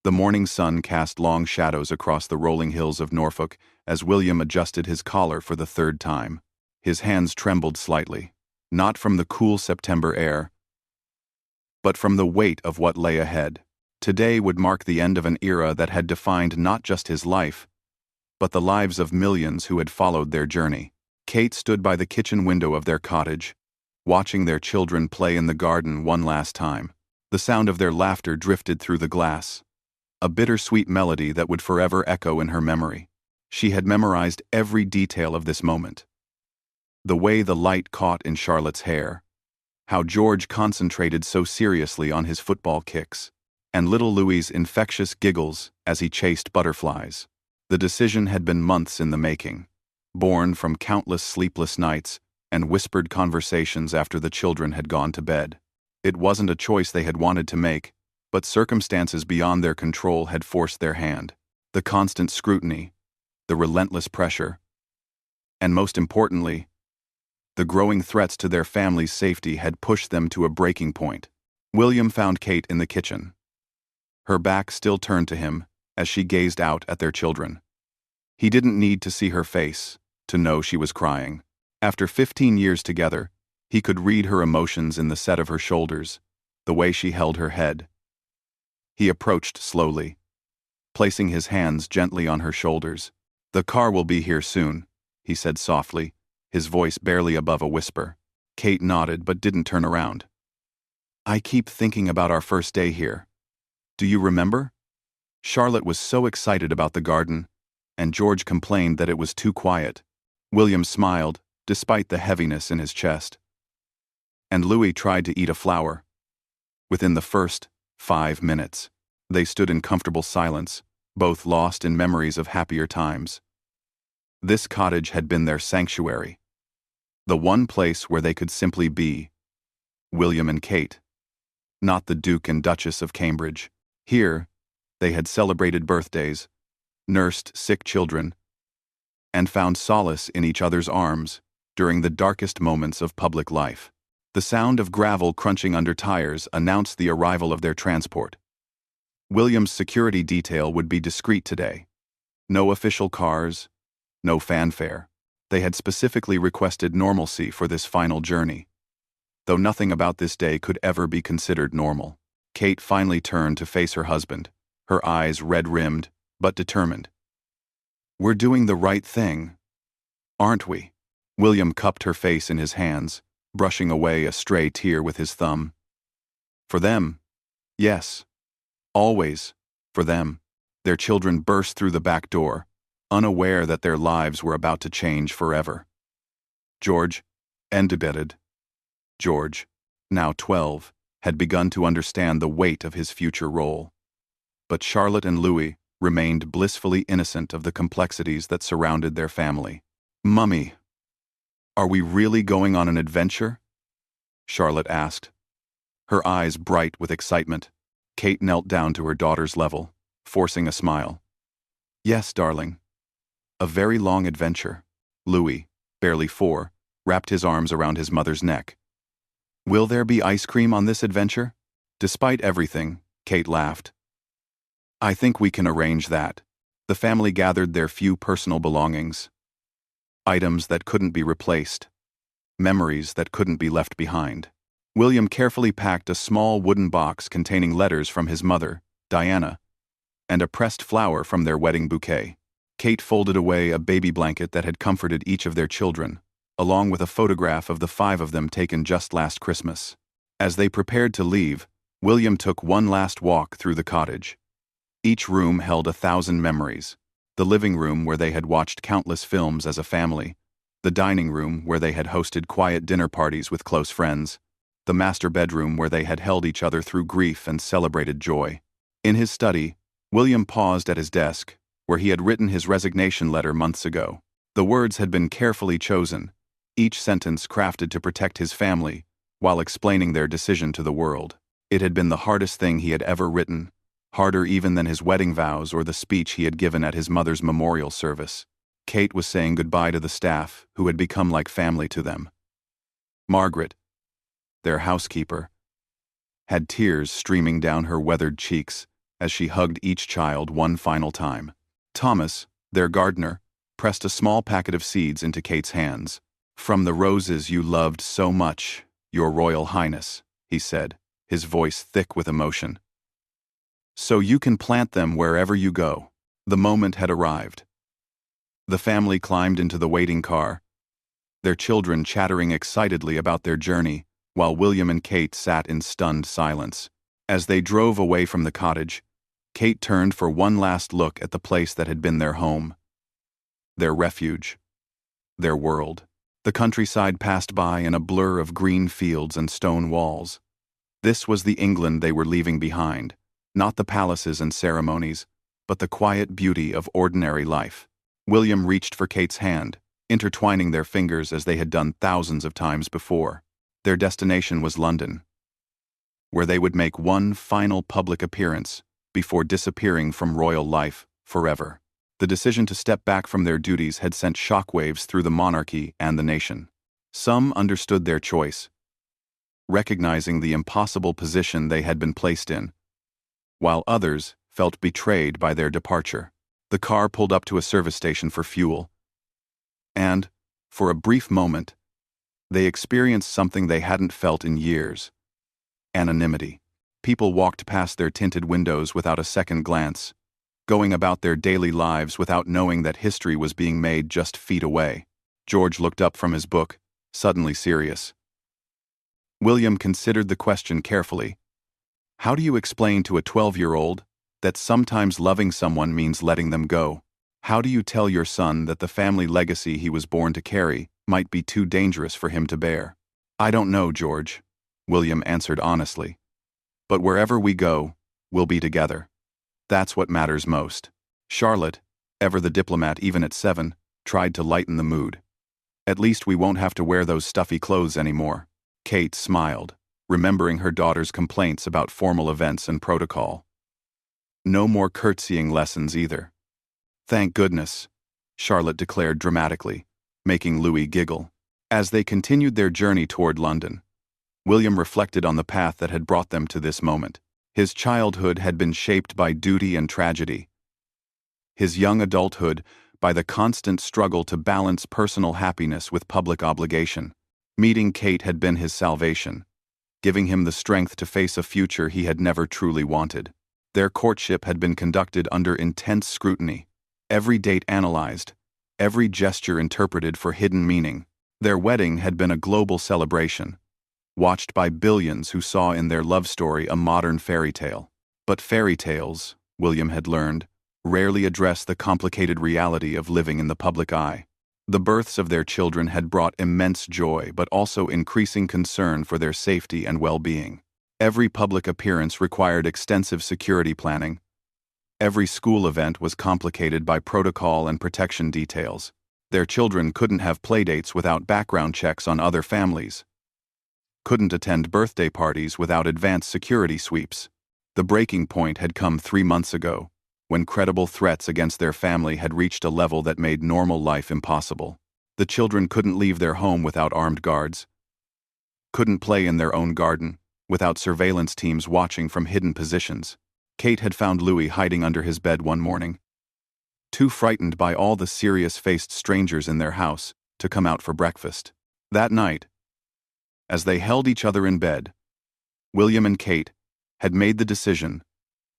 The morning sun cast long shadows across the rolling hills of Norfolk as William adjusted his collar for the third time. His hands trembled slightly, not from the cool September air, but from the weight of what lay ahead. Today would mark the end of an era that had defined not just his life, but the lives of millions who had followed their journey. Kate stood by the kitchen window of their cottage, watching their children play in the garden one last time. The sound of their laughter drifted through the glass, a bittersweet melody that would forever echo in her memory. She had memorized every detail of this moment. The way the light caught in Charlotte's hair, how George concentrated so seriously on his football kicks, and little Louis's infectious giggles as he chased butterflies. The decision had been months in the making, born from countless sleepless nights and whispered conversations after the children had gone to bed. It wasn't a choice they had wanted to make, but circumstances beyond their control had forced their hand. The constant scrutiny, the relentless pressure, and most importantly, the growing threats to their family's safety had pushed them to a breaking point. William found Kate in the kitchen, her back still turned to him as she gazed out at their children. He didn't need to see her face to know she was crying. After 15 years together, he could read her emotions in the set of her shoulders, the way she held her head. He approached slowly, placing his hands gently on her shoulders. "The car will be here soon," he said softly, his voice barely above a whisper. Kate nodded but didn't turn around. "I keep thinking about our first day here. Do you remember?" Charlotte was so excited about the garden, and George complained that it was too quiet. William smiled, despite the heaviness in his chest. And Louis tried to eat a flower. Within the first 5 minutes, they stood in comfortable silence, both lost in memories of happier times. This cottage had been their sanctuary, the one place where they could simply be, William and Kate, not the Duke and Duchess of Cambridge. Here, they had celebrated birthdays, nursed sick children, and found solace in each other's arms during the darkest moments of public life. The sound of gravel crunching under tires announced the arrival of their transport. William's security detail would be discreet today. No official cars, no fanfare. They had specifically requested normalcy for this final journey, though nothing about this day could ever be considered normal. Kate finally turned to face her husband, her eyes red-rimmed, but determined. "We're doing the right thing, aren't we?" William cupped her face in his hands, brushing away a stray tear with his thumb. "For them, yes. Always, for them." Their children burst through the back door, unaware that their lives were about to change forever. George, debated. George, now 12, had begun to understand the weight of his future role. But Charlotte and Louis remained blissfully innocent of the complexities that surrounded their family. "Mummy, are we really going on an adventure?" Charlotte asked, her eyes bright with excitement. Kate knelt down to her daughter's level, forcing a smile. "Yes, darling. A very long adventure." Louis, barely 4, wrapped his arms around his mother's neck. "Will there be ice cream on this adventure?" Despite everything, Kate laughed. "I think we can arrange that." The family gathered their few personal belongings, items that couldn't be replaced, memories that couldn't be left behind. William carefully packed a small wooden box containing letters from his mother, Diana, and a pressed flower from their wedding bouquet. Kate folded away a baby blanket that had comforted each of their children, along with a photograph of the 5 of them taken just last Christmas. As they prepared to leave, William took one last walk through the cottage. Each room held 1,000 memories. The living room where they had watched countless films as a family, the dining room where they had hosted quiet dinner parties with close friends, the master bedroom where they had held each other through grief and celebrated joy. In his study, William paused at his desk, where he had written his resignation letter months ago. The words had been carefully chosen, each sentence crafted to protect his family, while explaining their decision to the world. It had been the hardest thing he had ever written, harder even than his wedding vows or the speech he had given at his mother's memorial service. Kate was saying goodbye to the staff, who had become like family to them. Margaret, their housekeeper, had tears streaming down her weathered cheeks as she hugged each child one final time. Thomas, their gardener, pressed a small packet of seeds into Kate's hands. "From the roses you loved so much, Your Royal Highness," he said, his voice thick with emotion. "So you can plant them wherever you go." The moment had arrived. The family climbed into the waiting car, their children chattering excitedly about their journey, while William and Kate sat in stunned silence. As they drove away from the cottage, Kate turned for one last look at the place that had been their home, their refuge, their world. The countryside passed by in a blur of green fields and stone walls. This was the England they were leaving behind, not the palaces and ceremonies, but the quiet beauty of ordinary life. William reached for Kate's hand, intertwining their fingers as they had done thousands of times before. Their destination was London, where they would make one final public appearance before disappearing from royal life forever. The decision to step back from their duties had sent shockwaves through the monarchy and the nation. Some understood their choice, recognizing the impossible position they had been placed in, while others felt betrayed by their departure. The car pulled up to a service station for fuel, and, for a brief moment, they experienced something they hadn't felt in years: anonymity. People walked past their tinted windows without a second glance, going about their daily lives without knowing that history was being made just feet away. George looked up from his book, suddenly serious. William considered the question carefully. How do you explain to a 12-year-old that sometimes loving someone means letting them go? How do you tell your son that the family legacy he was born to carry might be too dangerous for him to bear? "I don't know, George," William answered honestly. "But wherever we go, we'll be together. That's what matters most." Charlotte, ever the diplomat even at 7, tried to lighten the mood. "At least we won't have to wear those stuffy clothes anymore." Kate smiled, remembering her daughter's complaints about formal events and protocol. "No more curtsying lessons either." "Thank goodness," Charlotte declared dramatically, making Louis giggle. As they continued their journey toward London, William reflected on the path that had brought them to this moment. His childhood had been shaped by duty and tragedy. His young adulthood by the constant struggle to balance personal happiness with public obligation. Meeting Kate had been his salvation, giving him the strength to face a future he had never truly wanted. Their courtship had been conducted under intense scrutiny, every date analyzed, every gesture interpreted for hidden meaning. Their wedding had been a global celebration, watched by billions who saw in their love story a modern fairy tale. But fairy tales, William had learned, rarely address the complicated reality of living in the public eye. The births of their children had brought immense joy but also increasing concern for their safety and well-being. Every public appearance required extensive security planning. Every school event was complicated by protocol and protection details. Their children couldn't have playdates without background checks on other families, couldn't attend birthday parties without advanced security sweeps. The breaking point had come 3 months ago, when credible threats against their family had reached a level that made normal life impossible. The children couldn't leave their home without armed guards, couldn't play in their own garden without surveillance teams watching from hidden positions. Kate had found Louis hiding under his bed one morning, too frightened by all the serious-faced strangers in their house to come out for breakfast. That night, as they held each other in bed, William and Kate had made the decision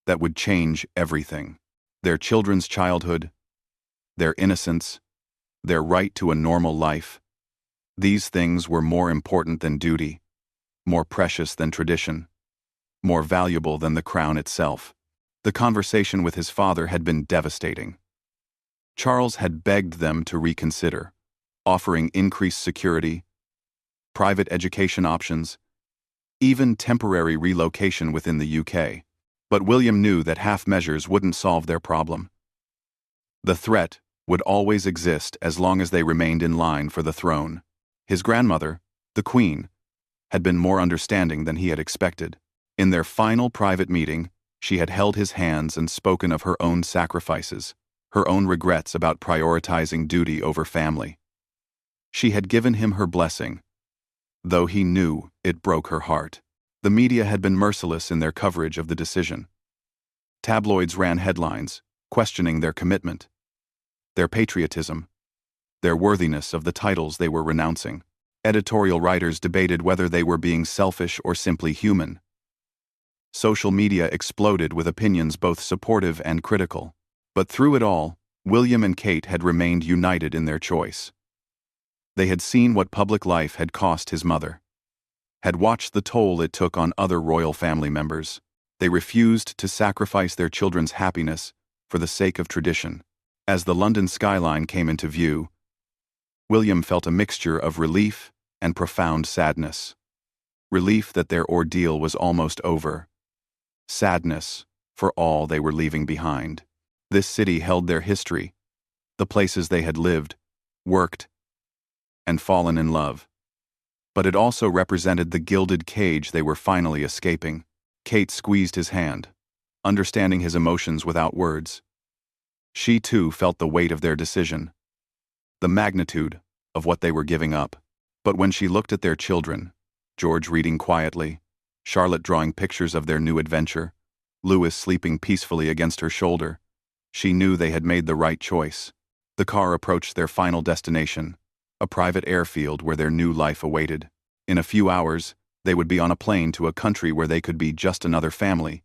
that would change everything. Their children's childhood, their innocence, their right to a normal life. These things were more important than duty, more precious than tradition, more valuable than the crown itself. The conversation with his father had been devastating. Charles had begged them to reconsider, offering increased security, private education options, even temporary relocation within the UK. But William knew that half measures wouldn't solve their problem. The threat would always exist as long as they remained in line for the throne. His grandmother, the Queen, had been more understanding than he had expected. In their final private meeting, she had held his hands and spoken of her own sacrifices, her own regrets about prioritizing duty over family. She had given him her blessing, though he knew it broke her heart. The media had been merciless in their coverage of the decision. Tabloids ran headlines, questioning their commitment, their patriotism, their worthiness of the titles they were renouncing. Editorial writers debated whether they were being selfish or simply human. Social media exploded with opinions both supportive and critical. But through it all, William and Kate had remained united in their choice. They had seen what public life had cost his mother, had watched the toll it took on other royal family members. They refused to sacrifice their children's happiness for the sake of tradition. As the London skyline came into view, William felt a mixture of relief and profound sadness. Relief that their ordeal was almost over. Sadness for all they were leaving behind. This city held their history, the places they had lived, worked, and fallen in love. But it also represented the gilded cage they were finally escaping. Kate squeezed his hand, understanding his emotions without words. She too felt the weight of their decision, the magnitude of what they were giving up. But when she looked at their children, George reading quietly, Charlotte drawing pictures of their new adventure, Louis sleeping peacefully against her shoulder, she knew they had made the right choice. The car approached their final destination, a private airfield where their new life awaited. In a few hours, they would be on a plane to a country where they could be just another family,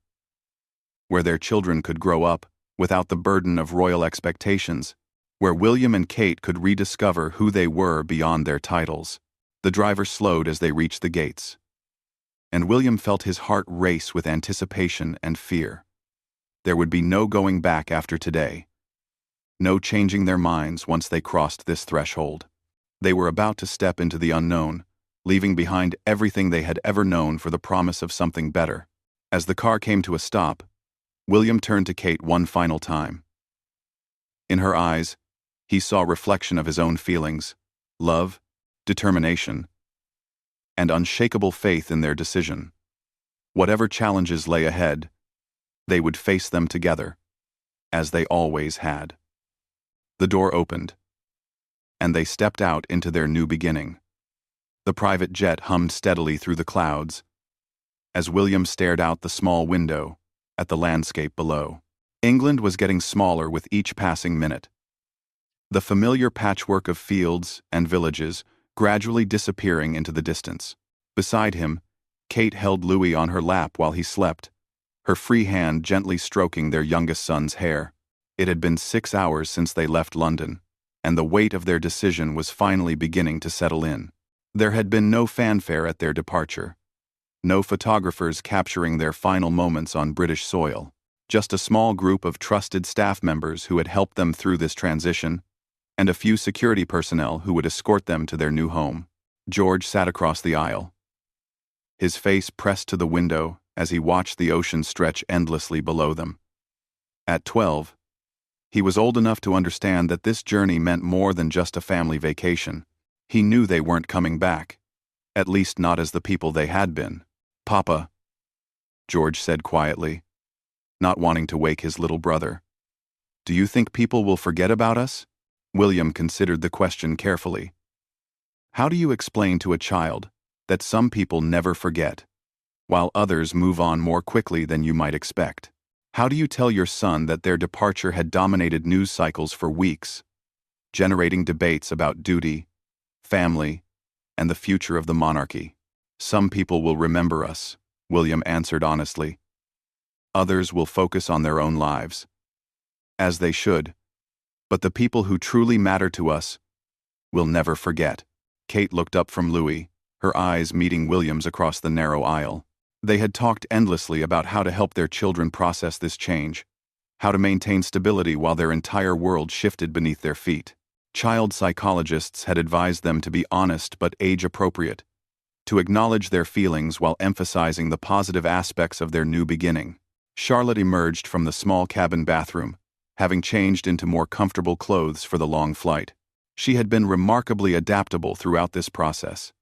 where their children could grow up without the burden of royal expectations, where William and Kate could rediscover who they were beyond their titles. The driver slowed as they reached the gates, and William felt his heart race with anticipation and fear. There would be no going back after today, no changing their minds once they crossed this threshold. They were about to step into the unknown, leaving behind everything they had ever known for the promise of something better. As the car came to a stop, William turned to Kate one final time. In her eyes, he saw a reflection of his own feelings, love, determination, and unshakable faith in their decision. Whatever challenges lay ahead, they would face them together, as they always had. The door opened, and they stepped out into their new beginning. The private jet hummed steadily through the clouds, as William stared out the small window at the landscape below. England was getting smaller with each passing minute. The familiar patchwork of fields and villages gradually disappearing into the distance. Beside him, Kate held Louis on her lap while he slept, her free hand gently stroking their youngest son's hair. It had been 6 hours since they left London, and the weight of their decision was finally beginning to settle in. There had been no fanfare at their departure, no photographers capturing their final moments on British soil, just a small group of trusted staff members who had helped them through this transition, and a few security personnel who would escort them to their new home. George sat across the aisle, his face pressed to the window as he watched the ocean stretch endlessly below them. At 12, he was old enough to understand that this journey meant more than just a family vacation. He knew they weren't coming back, at least not as the people they had been. "Papa," George said quietly, not wanting to wake his little brother. "Do you think people will forget about us?" William considered the question carefully. How do you explain to a child that some people never forget, while others move on more quickly than you might expect? How do you tell your son that their departure had dominated news cycles for weeks, generating debates about duty, family, and the future of the monarchy? "Some people will remember us," William answered honestly. "Others will focus on their own lives, as they should. But the people who truly matter to us will never forget." Kate looked up from Louis, her eyes meeting William's across the narrow aisle. They had talked endlessly about how to help their children process this change, how to maintain stability while their entire world shifted beneath their feet. Child psychologists had advised them to be honest but age-appropriate, to acknowledge their feelings while emphasizing the positive aspects of their new beginning. Charlotte emerged from the small cabin bathroom, having changed into more comfortable clothes for the long flight. She had been remarkably adaptable throughout this process,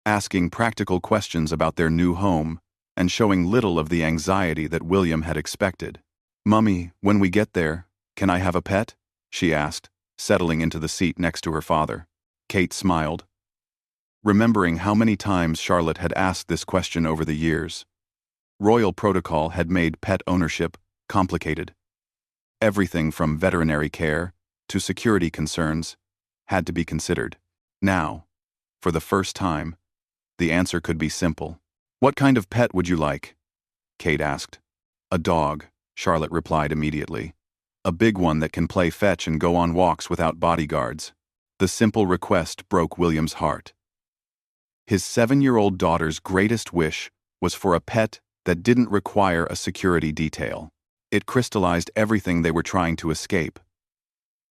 asking practical questions about their new home and showing little of the anxiety that William had expected. "Mummy, when we get there, can I have a pet?" she asked, settling into the seat next to her father. Kate smiled, remembering how many times Charlotte had asked this question over the years. Royal protocol had made pet ownership complicated. Everything from veterinary care to security concerns had to be considered. Now, for the first time, the answer could be simple. "What kind of pet would you like?" Kate asked. "A dog," Charlotte replied immediately. "A big one that can play fetch and go on walks without bodyguards." The simple request broke William's heart. His 7-year-old daughter's greatest wish was for a pet that didn't require a security detail. It crystallized everything they were trying to escape.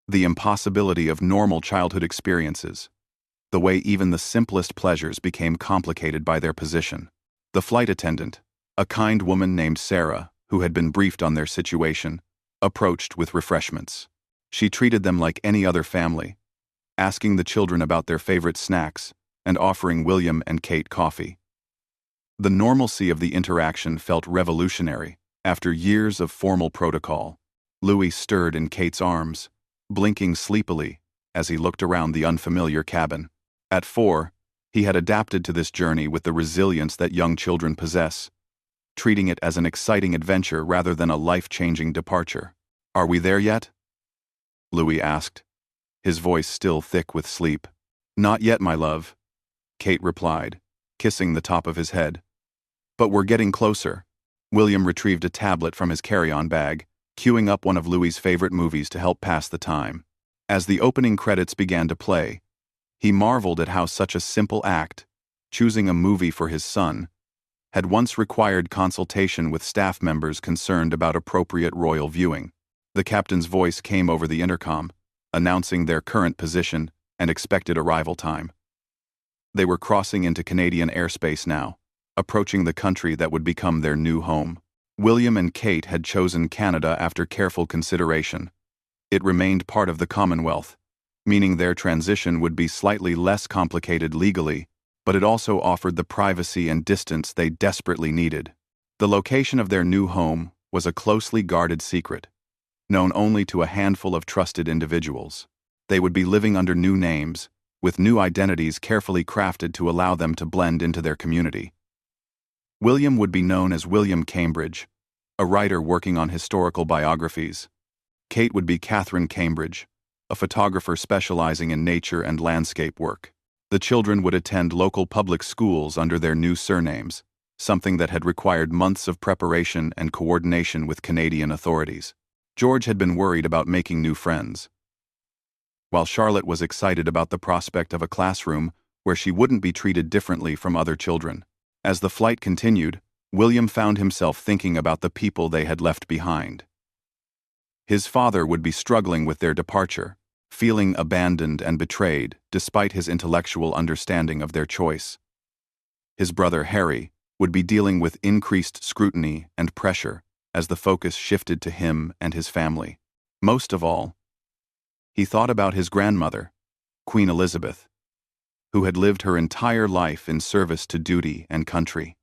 The impossibility of normal childhood experiences. The way even the simplest pleasures became complicated by their position. The flight attendant, a kind woman named Sarah, who had been briefed on their situation, approached with refreshments. She treated them like any other family, asking the children about their favorite snacks and offering William and Kate coffee. The normalcy of the interaction felt revolutionary. After years of formal protocol, Louis stirred in Kate's arms, blinking sleepily as he looked around the unfamiliar cabin. At 4, he had adapted to this journey with the resilience that young children possess, treating it as an exciting adventure rather than a life-changing departure. "Are we there yet?" Louis asked, his voice still thick with sleep. "Not yet, my love," Kate replied, kissing the top of his head. "But we're getting closer." William retrieved a tablet from his carry-on bag, queuing up one of Louis's favorite movies to help pass the time. As the opening credits began to play, he marveled at how such a simple act, choosing a movie for his son, had once required consultation with staff members concerned about appropriate royal viewing. The captain's voice came over the intercom, announcing their current position and expected arrival time. They were crossing into Canadian airspace now, approaching the country that would become their new home. William and Kate had chosen Canada after careful consideration. It remained part of the Commonwealth, meaning their transition would be slightly less complicated legally, but it also offered the privacy and distance they desperately needed. The location of their new home was a closely guarded secret, known only to a handful of trusted individuals. They would be living under new names, with new identities carefully crafted to allow them to blend into their community. William would be known as William Cambridge, a writer working on historical biographies. Kate would be Catherine Cambridge, a photographer specializing in nature and landscape work. The children would attend local public schools under their new surnames, something that had required months of preparation and coordination with Canadian authorities. George had been worried about making new friends, while Charlotte was excited about the prospect of a classroom where she wouldn't be treated differently from other children. As the flight continued, William found himself thinking about the people they had left behind. His father would be struggling with their departure, feeling abandoned and betrayed despite his intellectual understanding of their choice. His brother Harry would be dealing with increased scrutiny and pressure as the focus shifted to him and his family. Most of all, he thought about his grandmother, Queen Elizabeth, who had lived her entire life in service to duty and country.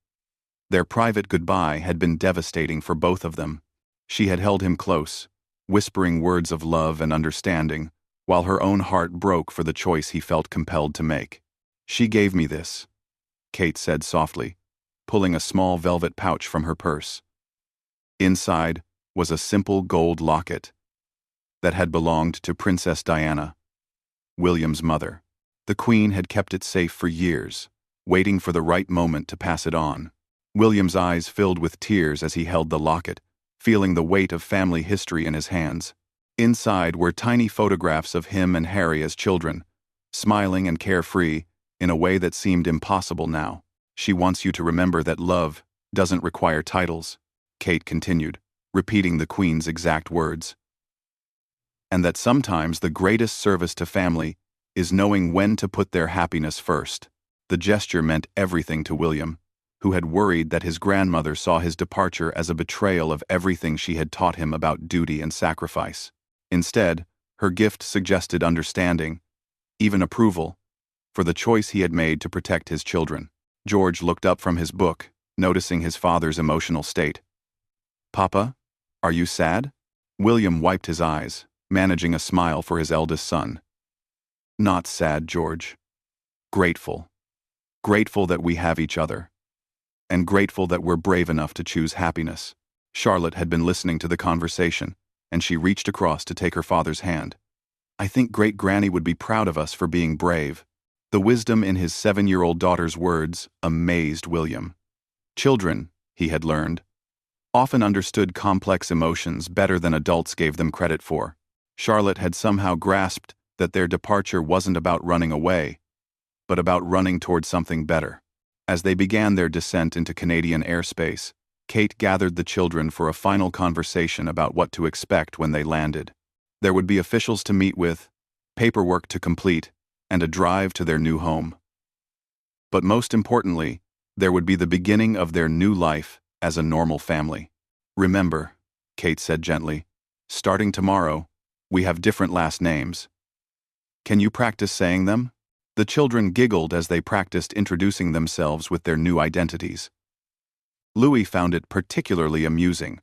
Their private goodbye had been devastating for both of them. She had held him close, whispering words of love and understanding, while her own heart broke for the choice he felt compelled to make. "She gave me this," Kate said softly, pulling a small velvet pouch from her purse. Inside was a simple gold locket that had belonged to Princess Diana, William's mother. The Queen had kept it safe for years, waiting for the right moment to pass it on. William's eyes filled with tears as he held the locket, feeling the weight of family history in his hands. Inside were tiny photographs of him and Harry as children, smiling and carefree in a way that seemed impossible now. "She wants you to remember that love doesn't require titles," Kate continued, repeating the Queen's exact words. "And that sometimes the greatest service to family is knowing when to put their happiness first." The gesture meant everything to William, who had worried that his grandmother saw his departure as a betrayal of everything she had taught him about duty and sacrifice. Instead, her gift suggested understanding, even approval, for the choice he had made to protect his children. George looked up from his book, noticing his father's emotional state. "Papa, are you sad?" William wiped his eyes, managing a smile for his eldest son. "Not sad, George. Grateful. Grateful that we have each other. And grateful that we're brave enough to choose happiness." Charlotte had been listening to the conversation, and she reached across to take her father's hand. "I think great-granny would be proud of us for being brave." The wisdom in his 7-year-old daughter's words amazed William. Children, he had learned, often understood complex emotions better than adults gave them credit for. Charlotte had somehow grasped that their departure wasn't about running away, but about running toward something better. As they began their descent into Canadian airspace, Kate gathered the children for a final conversation about what to expect when they landed. There would be officials to meet with, paperwork to complete, and a drive to their new home. But most importantly, there would be the beginning of their new life as a normal family. "Remember," Kate said gently, "starting tomorrow, we have different last names. Can you practice saying them?" The children giggled as they practiced introducing themselves with their new identities. Louis found it particularly amusing,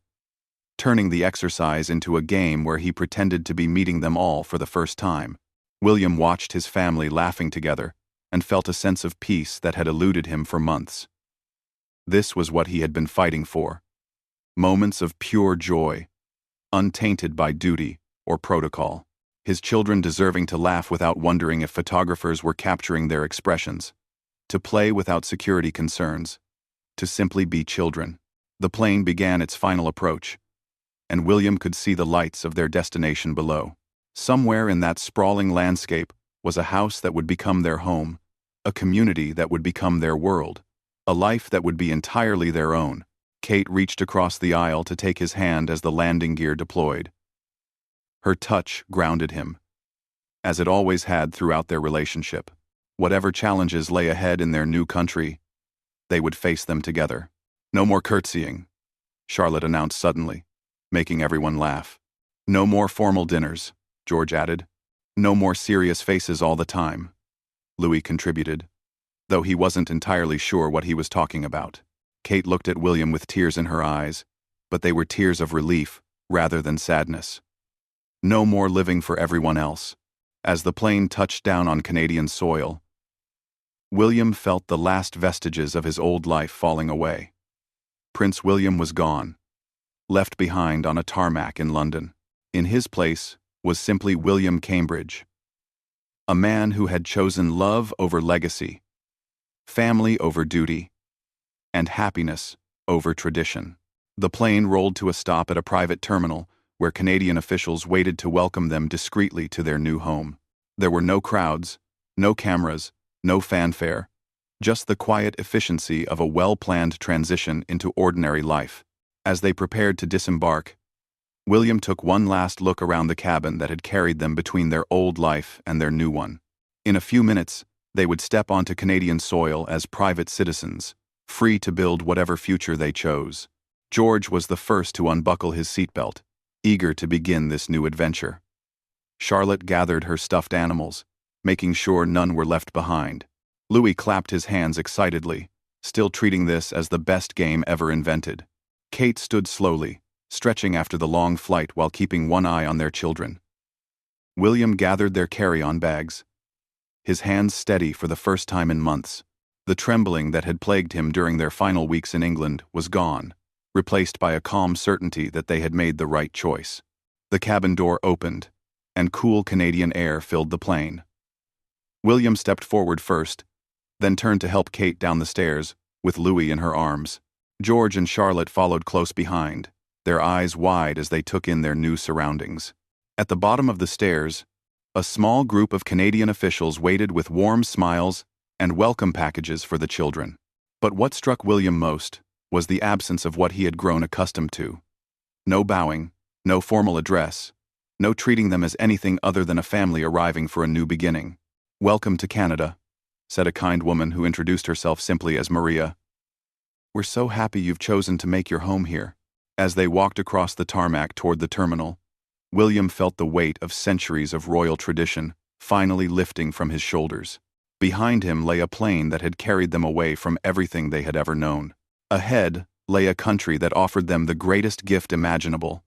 turning the exercise into a game where he pretended to be meeting them all for the first time. William watched his family laughing together and felt a sense of peace that had eluded him for months. This was what he had been fighting for. Moments of pure joy, untainted by duty or protocol. His children deserving to laugh without wondering if photographers were capturing their expressions, to play without security concerns, to simply be children. The plane began its final approach, and William could see the lights of their destination below. Somewhere in that sprawling landscape was a house that would become their home, a community that would become their world, a life that would be entirely their own. Kate reached across the aisle to take his hand as the landing gear deployed. Her touch grounded him, as it always had throughout their relationship. Whatever challenges lay ahead in their new country, they would face them together. "No more curtsying," Charlotte announced suddenly, making everyone laugh. "No more formal dinners," George added. "No more serious faces all the time," Louis contributed, though he wasn't entirely sure what he was talking about. Kate looked at William with tears in her eyes, but they were tears of relief rather than sadness. No more living for everyone else. As the plane touched down on Canadian soil, William felt the last vestiges of his old life falling away. Prince William was gone, left behind on a tarmac in London. In his place was simply William Cambridge, a man who had chosen love over legacy, family over duty, and happiness over tradition. The plane rolled to a stop at a private terminal where Canadian officials waited to welcome them discreetly to their new home. There were no crowds, no cameras, no fanfare, just the quiet efficiency of a well-planned transition into ordinary life. As they prepared to disembark, William took one last look around the cabin that had carried them between their old life and their new one. In a few minutes, they would step onto Canadian soil as private citizens, free to build whatever future they chose. George was the first to unbuckle his seatbelt, eager to begin this new adventure. Charlotte gathered her stuffed animals, making sure none were left behind. Louis clapped his hands excitedly, still treating this as the best game ever invented. Kate stood slowly, stretching after the long flight while keeping one eye on their children. William gathered their carry-on bags, his hands steady for the first time in months. The trembling that had plagued him during their final weeks in England was gone, replaced by a calm certainty that they had made the right choice. The cabin door opened, and cool Canadian air filled the plane. William stepped forward first, then turned to help Kate down the stairs, with Louis in her arms. George and Charlotte followed close behind, their eyes wide as they took in their new surroundings. At the bottom of the stairs, a small group of Canadian officials waited with warm smiles and welcome packages for the children. But what struck William most was the absence of what he had grown accustomed to. No bowing, no formal address, no treating them as anything other than a family arriving for a new beginning. "Welcome to Canada," said a kind woman who introduced herself simply as Maria. "We're so happy you've chosen to make your home here." As they walked across the tarmac toward the terminal, William felt the weight of centuries of royal tradition finally lifting from his shoulders. Behind him lay a plane that had carried them away from everything they had ever known. Ahead lay a country that offered them the greatest gift imaginable: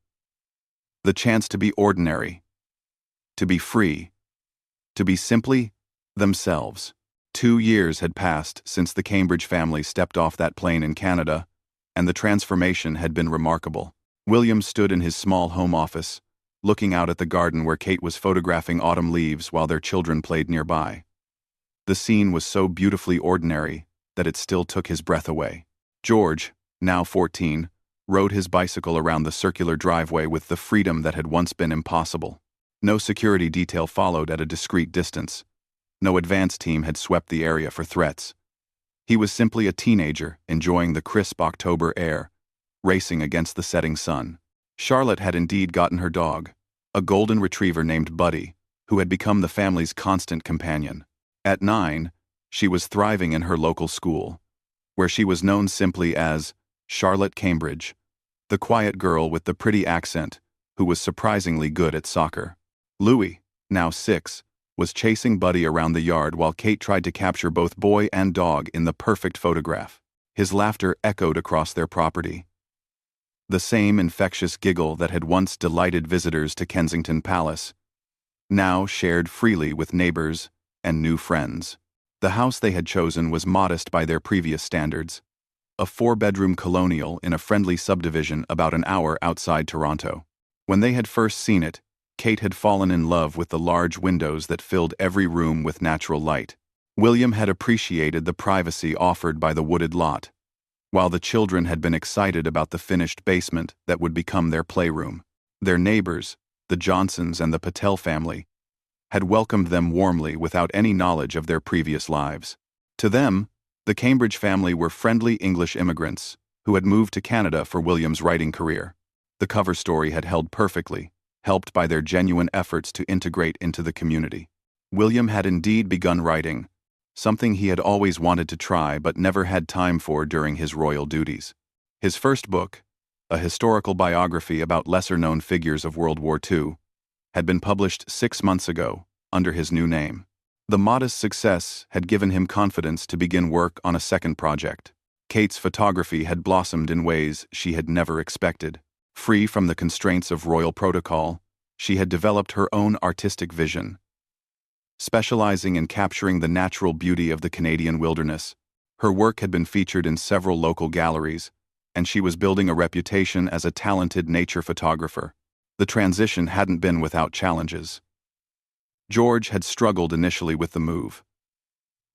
the chance to be ordinary, to be free, to be simply themselves. 2 years had passed since the Cambridge family stepped off that plane in Canada, and the transformation had been remarkable. William stood in his small home office, looking out at the garden where Kate was photographing autumn leaves while their children played nearby. The scene was so beautifully ordinary that it still took his breath away. George, now 14, rode his bicycle around the circular driveway with the freedom that had once been impossible. No security detail followed at a discreet distance. No advance team had swept the area for threats. He was simply a teenager enjoying the crisp October air, racing against the setting sun. Charlotte had indeed gotten her dog, a golden retriever named Buddy, who had become the family's constant companion. At 9, she was thriving in her local school, where she was known simply as Charlotte Cambridge, the quiet girl with the pretty accent who was surprisingly good at soccer. Louis, now 6, was chasing Buddy around the yard while Kate tried to capture both boy and dog in the perfect photograph. His laughter echoed across their property. The same infectious giggle that had once delighted visitors to Kensington Palace, now shared freely with neighbors and new friends. The house they had chosen was modest by their previous standards, a 4-bedroom colonial in a friendly subdivision about an hour outside Toronto. When they had first seen it, Kate had fallen in love with the large windows that filled every room with natural light. William had appreciated the privacy offered by the wooded lot, while the children had been excited about the finished basement that would become their playroom. Their neighbors, the Johnsons and the Patel family, had welcomed them warmly without any knowledge of their previous lives. To them, the Cambridge family were friendly English immigrants who had moved to Canada for William's writing career. The cover story had held perfectly, helped by their genuine efforts to integrate into the community. William had indeed begun writing, something he had always wanted to try but never had time for during his royal duties. His first book, a historical biography about lesser-known figures of World War II, had been published 6 months ago under his new name. The modest success had given him confidence to begin work on a second project. Kate's photography had blossomed in ways she had never expected. Free from the constraints of royal protocol, she had developed her own artistic vision. Specializing in capturing the natural beauty of the Canadian wilderness, her work had been featured in several local galleries, and she was building a reputation as a talented nature photographer. The transition hadn't been without challenges. George had struggled initially with the move,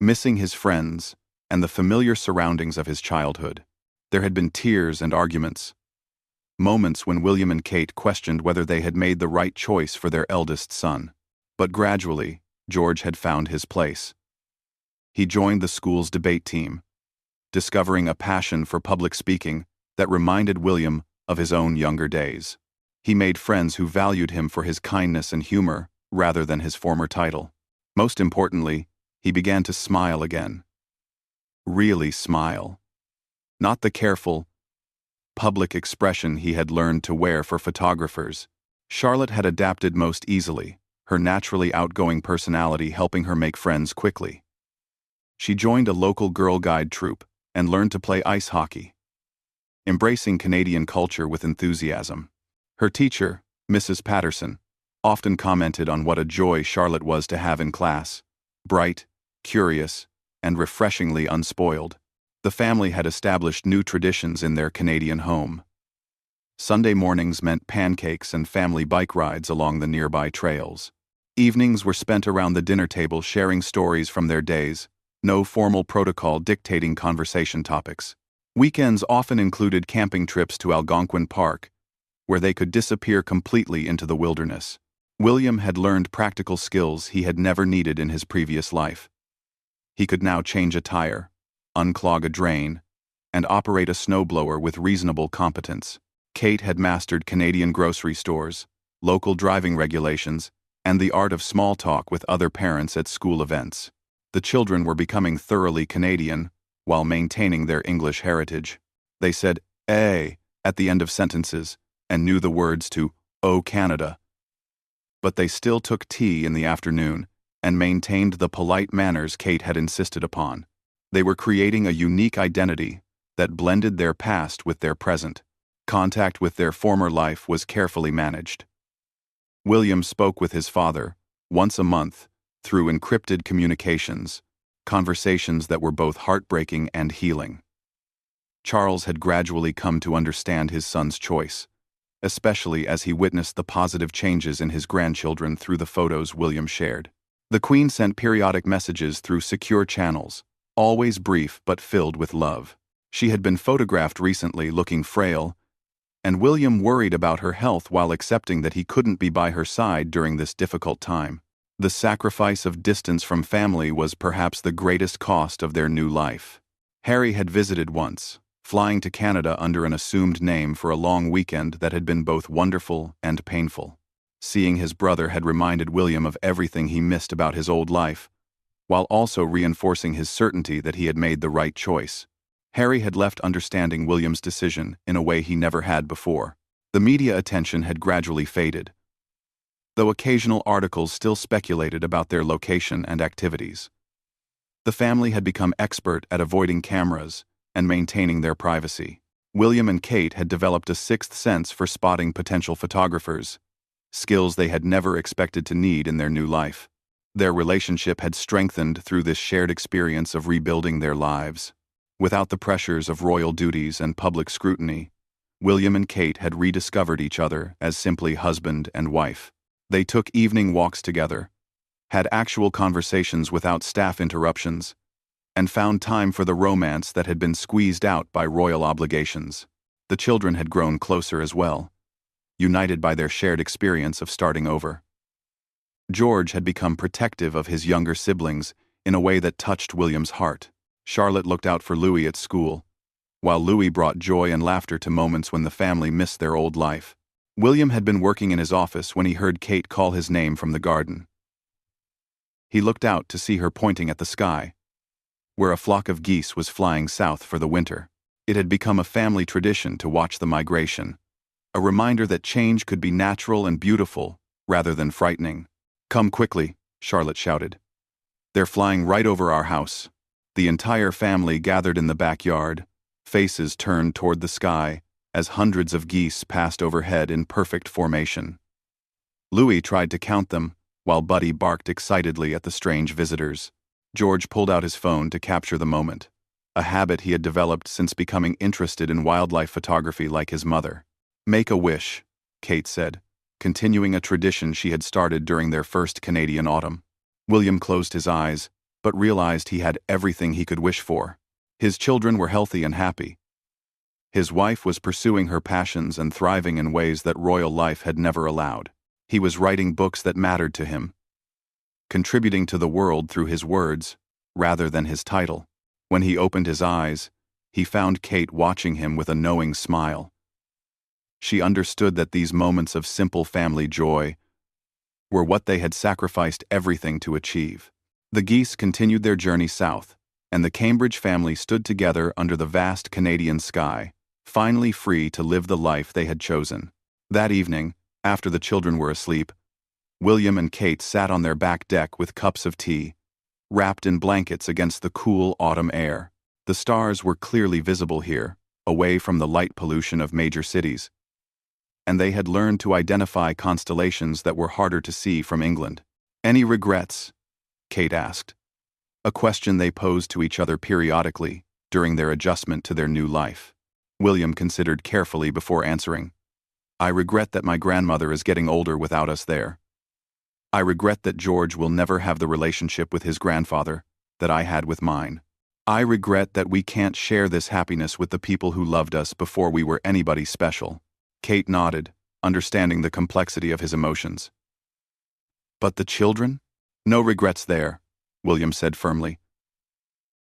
missing his friends and the familiar surroundings of his childhood. There had been tears and arguments, moments when William and Kate questioned whether they had made the right choice for their eldest son. But gradually, George had found his place. He joined the school's debate team, discovering a passion for public speaking that reminded William of his own younger days. He made friends who valued him for his kindness and humor rather than his former title. Most importantly, he began to smile again. Really smile. Not the careful, public expression he had learned to wear for photographers. Charlotte had adapted most easily, her naturally outgoing personality helping her make friends quickly. She joined a local Girl Guide troupe and learned to play ice hockey, embracing Canadian culture with enthusiasm. Her teacher, Mrs. Patterson, often commented on what a joy Charlotte was to have in class, bright, curious, and refreshingly unspoiled. The family had established new traditions in their Canadian home. Sunday mornings meant pancakes and family bike rides along the nearby trails. Evenings were spent around the dinner table sharing stories from their days, no formal protocol dictating conversation topics. Weekends often included camping trips to Algonquin Park, where they could disappear completely into the wilderness. William had learned practical skills he had never needed in his previous life. He could now change a tire, unclog a drain, and operate a snowblower with reasonable competence. Kate had mastered Canadian grocery stores, local driving regulations, and the art of small talk with other parents at school events. The children were becoming thoroughly Canadian while maintaining their English heritage. They said "eh" at the end of sentences and knew the words to "Oh Canada." But they still took tea in the afternoon and maintained the polite manners Kate had insisted upon. They were creating a unique identity that blended their past with their present. Contact with their former life was carefully managed. William spoke with his father, once a month, through encrypted communications, conversations that were both heartbreaking and healing. Charles had gradually come to understand his son's choice, especially as he witnessed the positive changes in his grandchildren through the photos William shared. The Queen sent periodic messages through secure channels, always brief but filled with love. She had been photographed recently looking frail, and William worried about her health while accepting that he couldn't be by her side during this difficult time. The sacrifice of distance from family was perhaps the greatest cost of their new life. Harry had visited once, flying to Canada under an assumed name for a long weekend that had been both wonderful and painful. Seeing his brother had reminded William of everything he missed about his old life, while also reinforcing his certainty that he had made the right choice. Harry had left understanding William's decision in a way he never had before. The media attention had gradually faded, though occasional articles still speculated about their location and activities. The family had become expert at avoiding cameras and maintaining their privacy. William and Kate had developed a sixth sense for spotting potential photographers, skills they had never expected to need in their new life. Their relationship had strengthened through this shared experience of rebuilding their lives. Without the pressures of royal duties and public scrutiny, William and Kate had rediscovered each other as simply husband and wife. They took evening walks together, had actual conversations without staff interruptions, and found time for the romance that had been squeezed out by royal obligations. The children had grown closer as well, united by their shared experience of starting over. George had become protective of his younger siblings in a way that touched William's heart. Charlotte looked out for Louis at school, while Louis brought joy and laughter to moments when the family missed their old life. William had been working in his office when he heard Kate call his name from the garden. He looked out to see her pointing at the sky, where a flock of geese was flying south for the winter. It had become a family tradition to watch the migration, a reminder that change could be natural and beautiful rather than frightening. "Come quickly," Charlotte shouted. "They're flying right over our house." The entire family gathered in the backyard, faces turned toward the sky as hundreds of geese passed overhead in perfect formation. Louis tried to count them, while Buddy barked excitedly at the strange visitors. George pulled out his phone to capture the moment, a habit he had developed since becoming interested in wildlife photography like his mother. "Make a wish," Kate said, continuing a tradition she had started during their first Canadian autumn. William closed his eyes, but realized he had everything he could wish for. His children were healthy and happy. His wife was pursuing her passions and thriving in ways that royal life had never allowed. He was writing books that mattered to him, contributing to the world through his words, rather than his title. When he opened his eyes, he found Kate watching him with a knowing smile. She understood that these moments of simple family joy were what they had sacrificed everything to achieve. The geese continued their journey south, and the Cambridge family stood together under the vast Canadian sky, finally free to live the life they had chosen. That evening, after the children were asleep, William and Kate sat on their back deck with cups of tea, wrapped in blankets against the cool autumn air. The stars were clearly visible here, away from the light pollution of major cities, and they had learned to identify constellations that were harder to see from England. "Any regrets?" Kate asked, a question they posed to each other periodically during their adjustment to their new life. William considered carefully before answering. "I regret that my grandmother is getting older without us there. I regret that George will never have the relationship with his grandfather that I had with mine. I regret that we can't share this happiness with the people who loved us before we were anybody special." Kate nodded, understanding the complexity of his emotions. "But the children? No regrets there," William said firmly.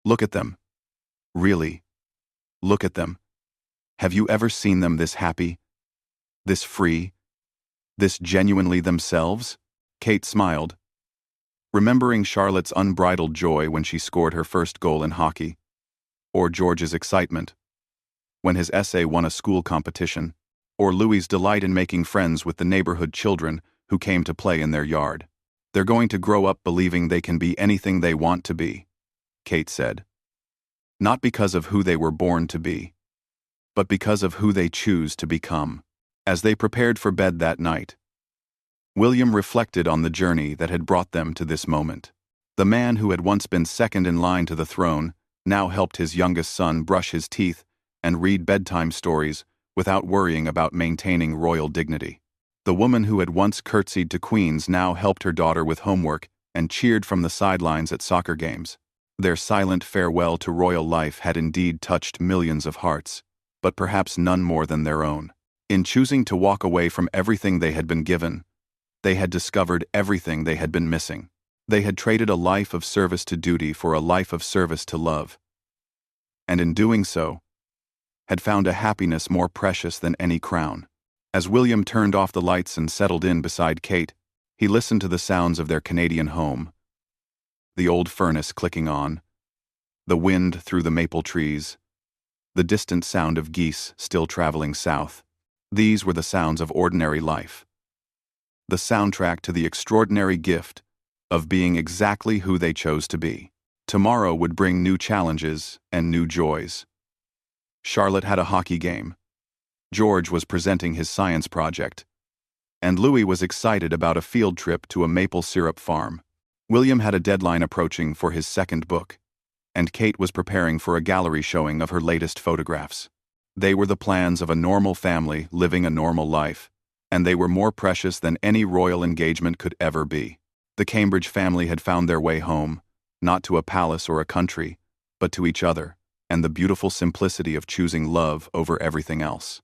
"Look at them. Really. Look at them. Have you ever seen them this happy? This free? This genuinely themselves?" Kate smiled, remembering Charlotte's unbridled joy when she scored her first goal in hockey, or George's excitement when his essay won a school competition, or Louis's delight in making friends with the neighborhood children who came to play in their yard. "They're going to grow up believing they can be anything they want to be," Kate said. "Not because of who they were born to be, but because of who they choose to become." As they prepared for bed that night, William reflected on the journey that had brought them to this moment. The man who had once been second in line to the throne now helped his youngest son brush his teeth and read bedtime stories without worrying about maintaining royal dignity. The woman who had once curtsied to queens now helped her daughter with homework and cheered from the sidelines at soccer games. Their silent farewell to royal life had indeed touched millions of hearts, but perhaps none more than their own. In choosing to walk away from everything they had been given, they had discovered everything they had been missing. They had traded a life of service to duty for a life of service to love, and in doing so, had found a happiness more precious than any crown. As William turned off the lights and settled in beside Kate, he listened to the sounds of their Canadian home, the old furnace clicking on, the wind through the maple trees, the distant sound of geese still traveling south. These were the sounds of ordinary life, the soundtrack to the extraordinary gift of being exactly who they chose to be. Tomorrow would bring new challenges and new joys. Charlotte had a hockey game. George was presenting his science project, and Louis was excited about a field trip to a maple syrup farm. William had a deadline approaching for his second book, and Kate was preparing for a gallery showing of her latest photographs. They were the plans of a normal family living a normal life, and they were more precious than any royal engagement could ever be. The Cambridge family had found their way home, not to a palace or a country, but to each other, and the beautiful simplicity of choosing love over everything else.